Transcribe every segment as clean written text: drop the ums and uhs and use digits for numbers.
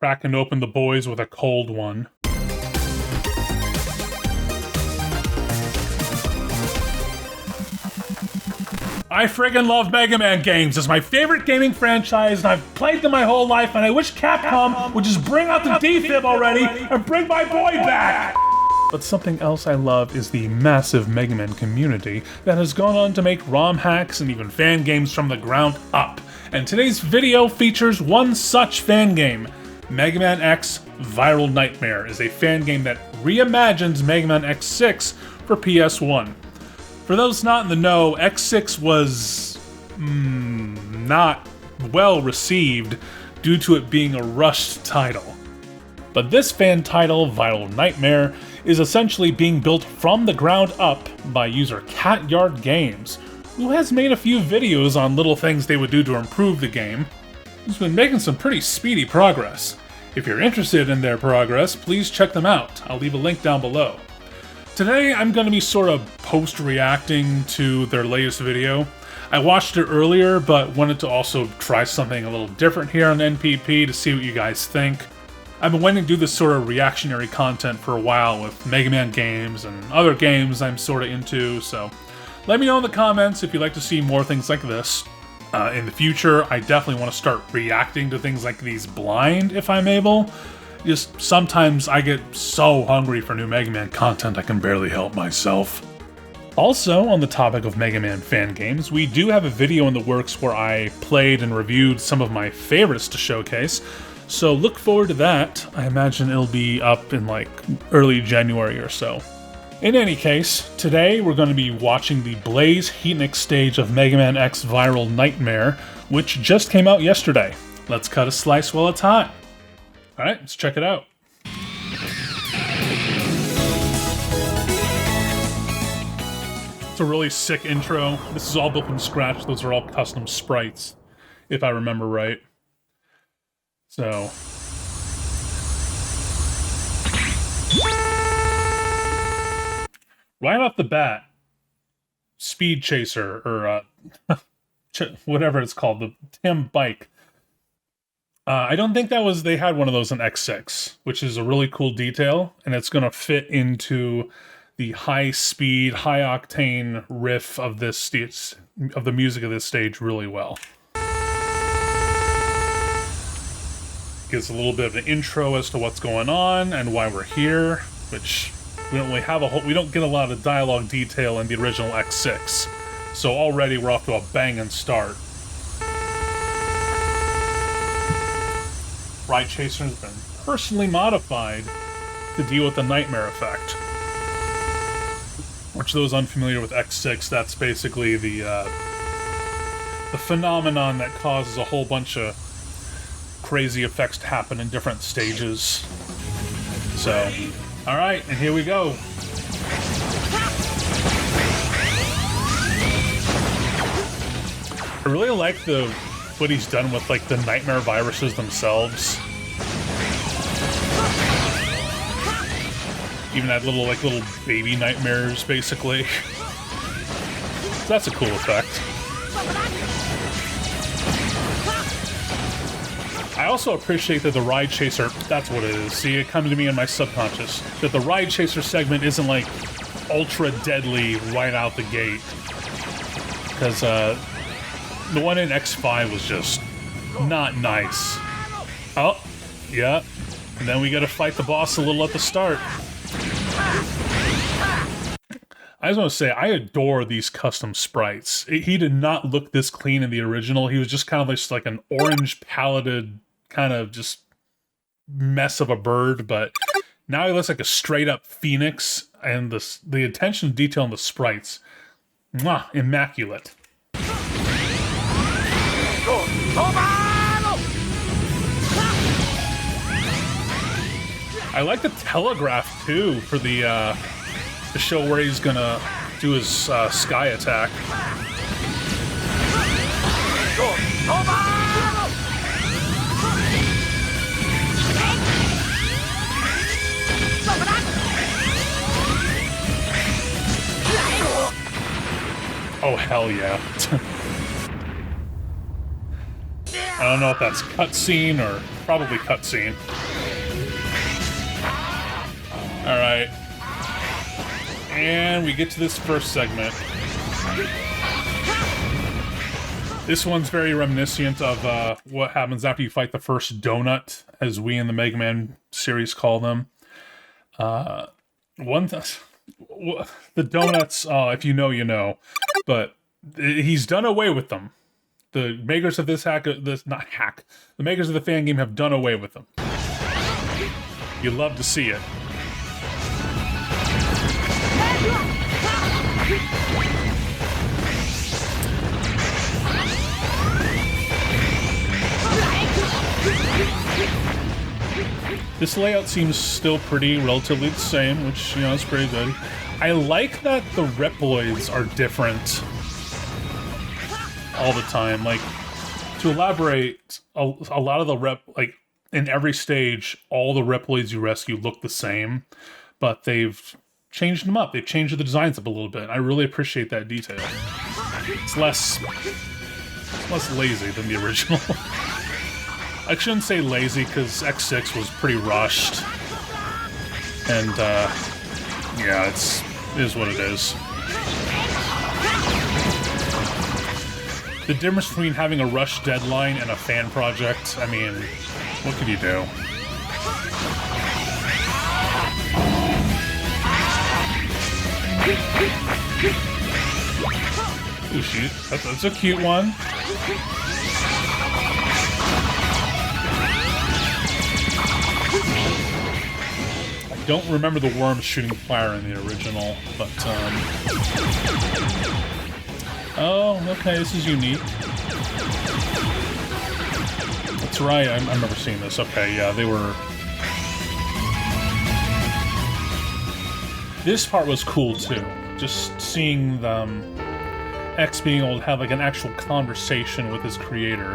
cracking open the boys with a cold one. I friggin' love Mega Man games. It's my favorite gaming franchise, and I've played them my whole life, and I wish Capcom would just bring out the D-Fib already and bring my boy back! But something else I love is the massive Mega Man community that has gone on to make ROM hacks and even fan games from the ground up. And today's video features one such fan game. Mega Man X Viral Nightmare is a fan game that reimagines Mega Man X6 for PS1. For those not in the know, X6 was not well received due to it being a rushed title. But this fan title, Viral Nightmare, is essentially being built from the ground up by user Catyard Games, who has made a few videos on little things they would do to improve the game. He's been making some pretty speedy progress. If you're interested in their progress, please check them out. I'll leave a link down below. Today, I'm going to be sort of post-reacting to their latest video. I watched it earlier, but wanted to also try something a little different here on NPP to see what you guys think. I've been wanting to do this sort of reactionary content for a while with Mega Man games and other games I'm sort of into, so let me know in the comments if you'd like to see more things like this. In the future, I definitely want to start reacting to things like these blind if I'm able. Just sometimes I get so hungry for new Mega Man content I can barely help myself. Also, on the topic of Mega Man fan games, we do have a video in the works where I played and reviewed some of my favorites to showcase, so look forward to that. I imagine it'll be up in like early January or so. In any case, today we're going to be watching the Blaze Heatnix stage of Mega Man X Viral Nightmare, which just came out yesterday. Let's cut a slice while it's hot. Alright, let's check it out. It's a really sick intro. This is all built from scratch. Those are all custom sprites, if I remember right. So... right off the bat, Speed Chaser, or whatever it's called, the Tim bike. I don't think that was, they had one of those in X6, which is a really cool detail, and it's going to fit into the high-speed, high-octane riff of this stage, of the music of this stage really well. Gives a little bit of an intro as to what's going on and why we're here, which we don't really have we don't get a lot of dialogue detail in the original X6. So already we're off to a banging start. Ride Chaser has been personally modified to deal with the nightmare effect. Which, those unfamiliar with X6, that's basically the phenomenon that causes a whole bunch of crazy effects to happen in different stages. So, alright, and here we go. I really like what he's done with like the nightmare viruses themselves. Even that little baby nightmares, basically. So that's a cool effect. I also appreciate that the Ride Chaser, that's what it is. See, it comes to me in my subconscious. That the Ride Chaser segment isn't like ultra deadly right out the gate. Because the one in X5 was just not nice. Oh, yeah. And then we gotta fight the boss a little at the start. I just want to say, I adore these custom sprites. He did not look this clean in the original. He was just kind of just like an orange paleted kind of just mess of a bird, but now he looks like a straight up phoenix, and the attention to detail in the sprites, mwah, immaculate. I like the telegraph too for the show where he's gonna do his sky attack. Oh hell yeah. I don't know if that's cutscene or probably cutscene. Alright. And we get to this first segment. This one's very reminiscent of what happens after you fight the first donut, as we in the Mega Man series call them. The donuts, if you know, you know. But he's done away with them. The makers of the makers of the fan game have done away with them. You love to see it. This layout seems still relatively the same, which, you know, is pretty good. I like that the Reploids are different all the time. Like, to elaborate, a lot of the in every stage, all the Reploids you rescue look the same, but they've changed them up. They've changed the designs up a little bit. I really appreciate that detail. It's less lazy than the original. I shouldn't say lazy, because X6 was pretty rushed. And, yeah, it is what it is. The difference between having a rush deadline and a fan project, I mean, what could you do? Ooh, shoot. That's a cute one. I don't remember the worms shooting fire in the original, but, oh, okay, this is unique. That's right, I remember seeing this. Okay, yeah, they were... This part was cool, too. Just seeing them... X being able to have, like, an actual conversation with his creator.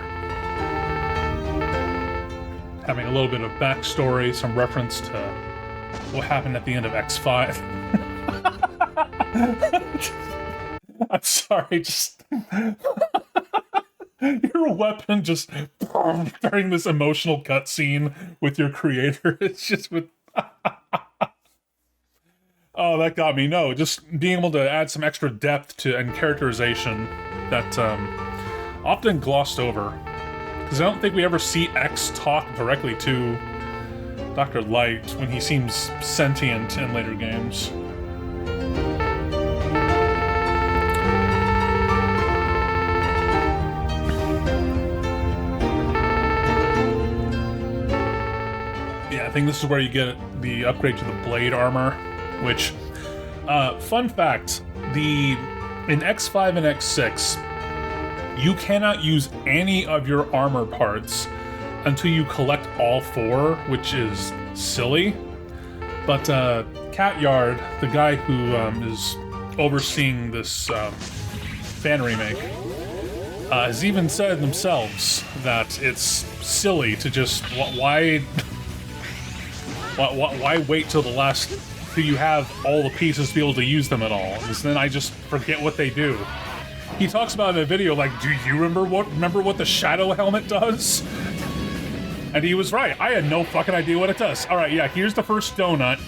Having a little bit of backstory, some reference to what happened at the end of X5. I'm sorry, just... Your weapon just during this emotional cutscene with your creator. It's just with... Oh, that got me. No, just being able to add some extra depth to and characterization that often glossed over. Because I don't think we ever see X talk directly to Dr. Light when he seems sentient in later games. Yeah, I think this is where you get the upgrade to the blade armor, which, fun fact, in X5 and X6, you cannot use any of your armor parts until you collect all 4, which is silly. But Cat Yard, the guy who is overseeing this fan remake, has even said themselves that it's silly to just why wait till the last till you have all the pieces to be able to use them at all, because then I just forget what they do. He talks about in a video, like, do you remember what the shadow helmet does? And he was right. I had no fucking idea what it does. All right, yeah, here's the first donut.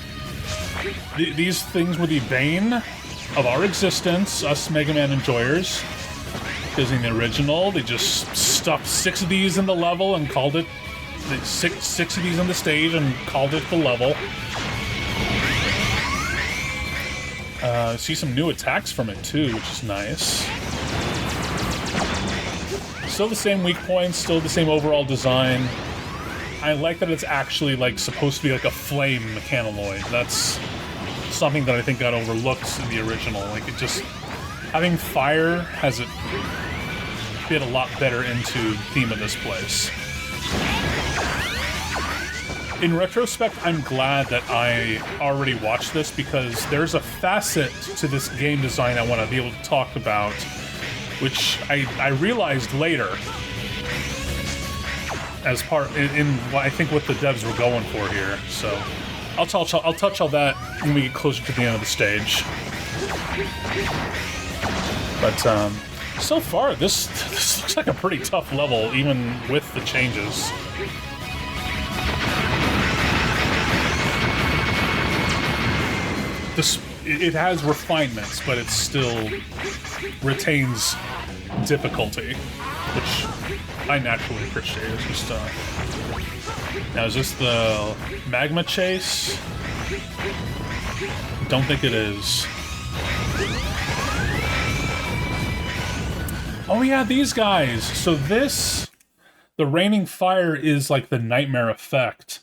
These things were the bane of our existence, us Mega Man enjoyers. Because in the original, they just stuffed 6 of these in the level and called it... Six of these on the stage and called it the level. See some new attacks from it too, which is nice. Still the same weak points, still the same overall design. I like that it's actually like supposed to be like a flame mechanoloid. That's something that I think got overlooked in the original. Like, it just... having fire has it fit a lot better into the theme of this place. In retrospect, I'm glad that I already watched this, because there's a facet to this game design I want to be able to talk about, which I realized later as part in what I think what the devs were going for here. So I'll touch on that when we get closer to the end of the stage. But So far, this looks like a pretty tough level, even with the changes. It has refinements, but it still retains difficulty, which I naturally appreciate. It's just, now, is this the magma chase? Don't think it is. Oh yeah, these guys! So this, the raining fire is like the nightmare effect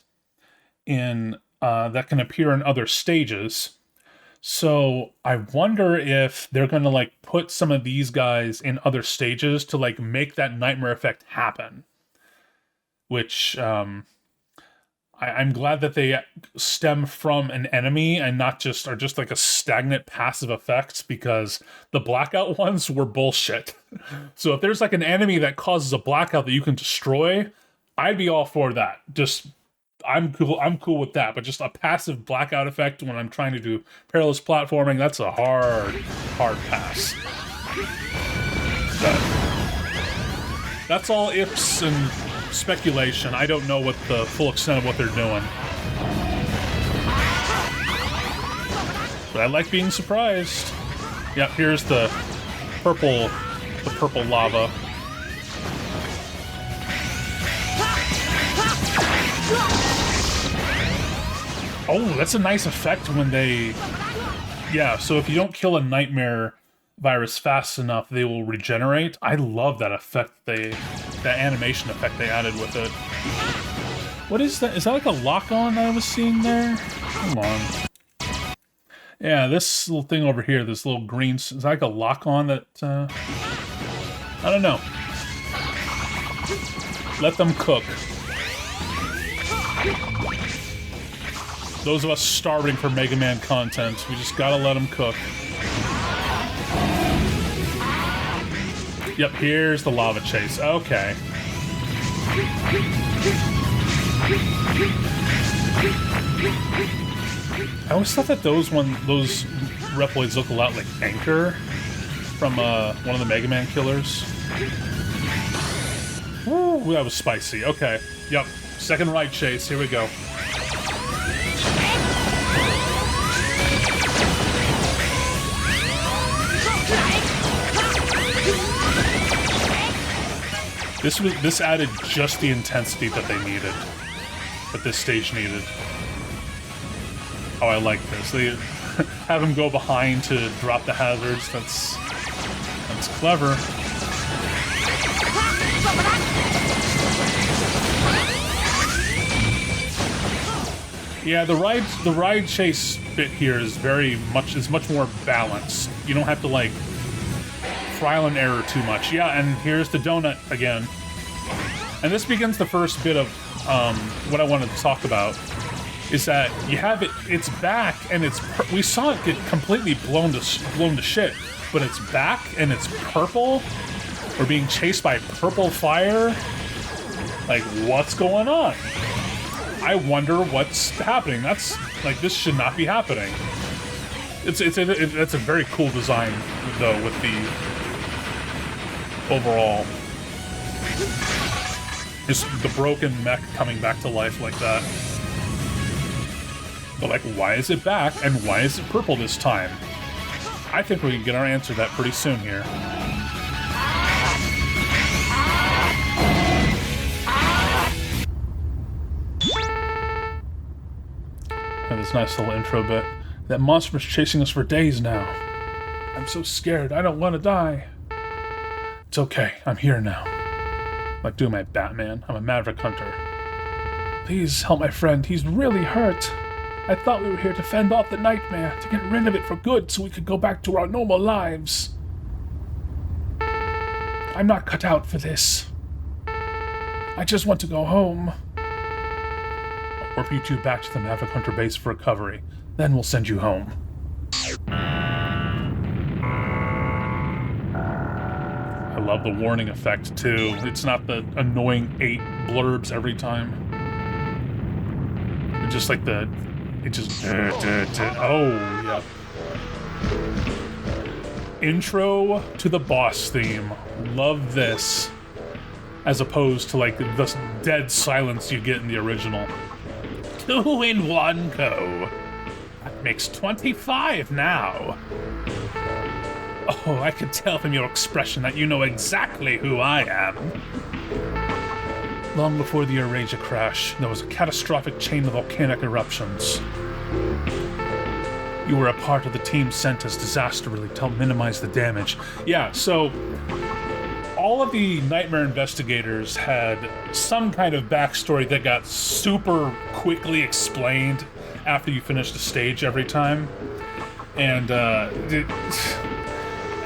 in, that can appear in other stages. So I wonder if they're gonna like put some of these guys in other stages to like make that nightmare effect happen. Which I'm glad that they stem from an enemy and not just are just like a stagnant passive effect, because the blackout ones were bullshit. So if there's like an enemy that causes a blackout that you can destroy, I'd be all for that. Just I'm cool with that, but just a passive blackout effect when I'm trying to do perilous platforming, that's a hard pass. That's all ifs and speculation. I don't know what the full extent of what they're doing. But I like being surprised. Yep, here's the purple lava. Oh, that's a nice effect when they... Yeah, so if you don't kill a nightmare virus fast enough, they will regenerate. I love that effect, that animation effect they added with it. What is that? Is that like a lock-on I was seeing there? Come on. Yeah, this little thing over here, this little green... Is that like a lock-on that... I don't know. Let them cook. Those of us starving for Mega Man content, we just gotta let them cook. Yep, here's the lava chase. Okay. I always thought that those Reploids look a lot like Anchor from one of the Mega Man killers. Woo, that was spicy. Okay. Yep. Second ride chase. Here we go. This added just the intensity that they needed, that this stage needed. Oh, I like this. They have him go behind to drop the hazards. That's clever. Yeah, the ride chase bit here is much more balanced. You don't have to like trial and error too much. Yeah, and here's the donut again. And this begins the first bit of what I wanted to talk about, is that you have it's back, and we saw it get completely blown to shit, but it's back and it's purple. We're being chased by purple fire. Like, what's going on? I wonder what's happening. That's like, this should not be happening. It's a very cool design though, with the overall, just the broken mech coming back to life like that. But like, why is it back, and why is it purple this time? I think we can get our answer to that pretty soon here. And this nice little intro bit. That monster was chasing us for days now. I'm so scared, I don't want to die. It's okay, I'm here now. Like doing my Batman, I'm a Maverick Hunter. Please help my friend, he's really hurt. I thought we were here to fend off the nightmare, to get rid of it for good so we could go back to our normal lives. I'm not cut out for this. I just want to go home. I'll warp you two back to the Maverick Hunter base for recovery. Then we'll send you home. I love the warning effect, too. It's not the annoying 8 blurbs every time. It's just like it just... Oh, yeah. Intro to the boss theme. Love this. As opposed to, like, the dead silence you get in the original. 2 in 1 go. That makes 25 now. Oh, I can tell from your expression that you know exactly who I am. Long before the Eurasia crash, there was a catastrophic chain of volcanic eruptions. You were a part of the team sent as disaster relief to help minimize the damage. Yeah, so all of the Nightmare investigators had some kind of backstory that got super quickly explained after you finished the stage every time. And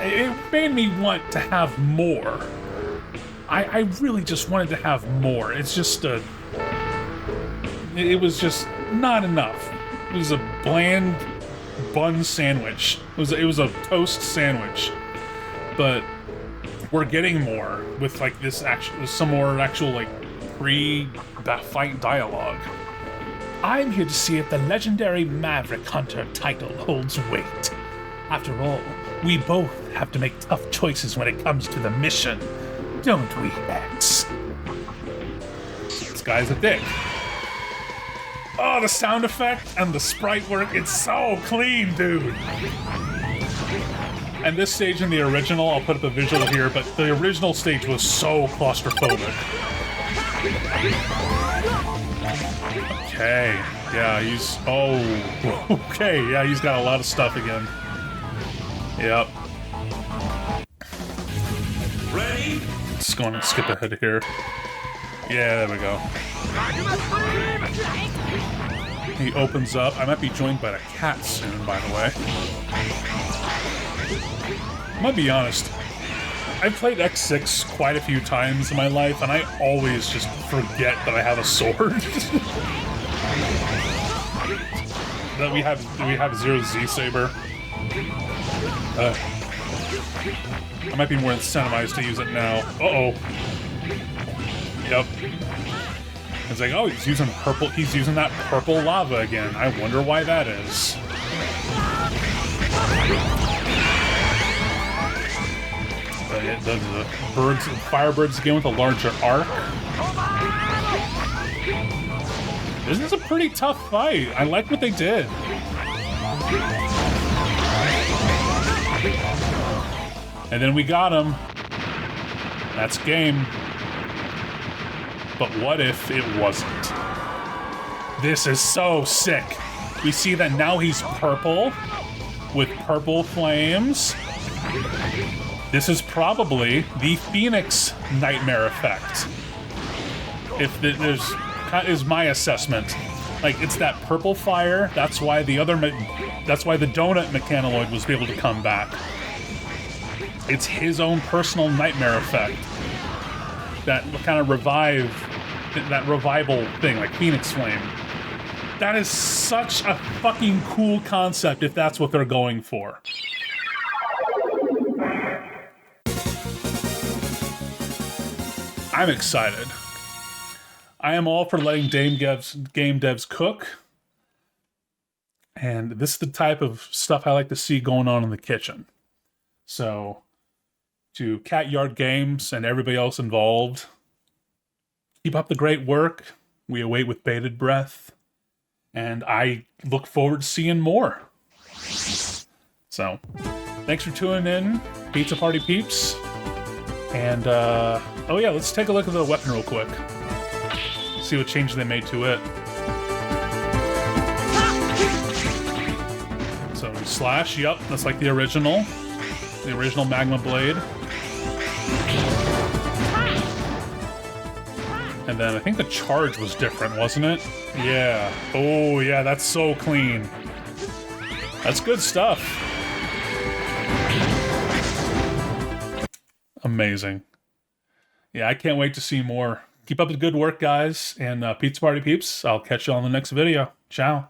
it made me want to have more. I really just wanted to have more. It's just it was just not enough. It was a bland bun sandwich. It was a toast sandwich. But we're getting more with like this some more actual like pre-fight dialogue. I'm here to see if the legendary Maverick Hunter title holds weight. After all, we both have to make tough choices when it comes to the mission, don't we, X? This guy's a dick. Oh, the sound effect and the sprite work, it's so clean, dude. And this stage in the original, I'll put up a visual here, but the original stage was so claustrophobic. Okay, yeah, okay, yeah, he's got a lot of stuff again. Yep. Ready? Just going to skip ahead here. Yeah, there we go. He opens up. I might be joined by the cat soon, by the way. I'm gonna be honest. I've played X6 quite a few times in my life, and I always just forget that I have a sword. That we have Zero Z Saber. I might be more incentivized to use it now. Uh-oh. Yep. It's like, oh, he's using purple. He's using that purple lava again. I wonder why that is. The birds, firebirds again with a larger arc. This is a pretty tough fight. I like what they did. And then we got him. That's game. But what if it wasn't? This is so sick. We see that now he's purple with purple flames. This is probably the Phoenix nightmare effect. Is my assessment. Like, it's that purple fire. That's why the donut mechanoid was able to come back. It's his own personal nightmare effect. That kind of revival thing, like Phoenix Flame. That is such a fucking cool concept if that's what they're going for. I'm excited. I am all for letting game devs cook. And this is the type of stuff I like to see going on in the kitchen. So, to Cat Yard Games and everybody else involved, keep up the great work. We await with bated breath. And I look forward to seeing more. So, thanks for tuning in, Pizza Party peeps. And, oh yeah, let's take a look at the weapon real quick. See what changes they made to it. So, slash, yep, that's like the original. The original Magma Blade. And then I think the charge was different, wasn't it? Yeah. Oh, yeah, that's so clean. That's good stuff. Amazing. Yeah, I can't wait to see more. Keep up the good work, guys. And Pizza Party peeps, I'll catch you on the next video. Ciao.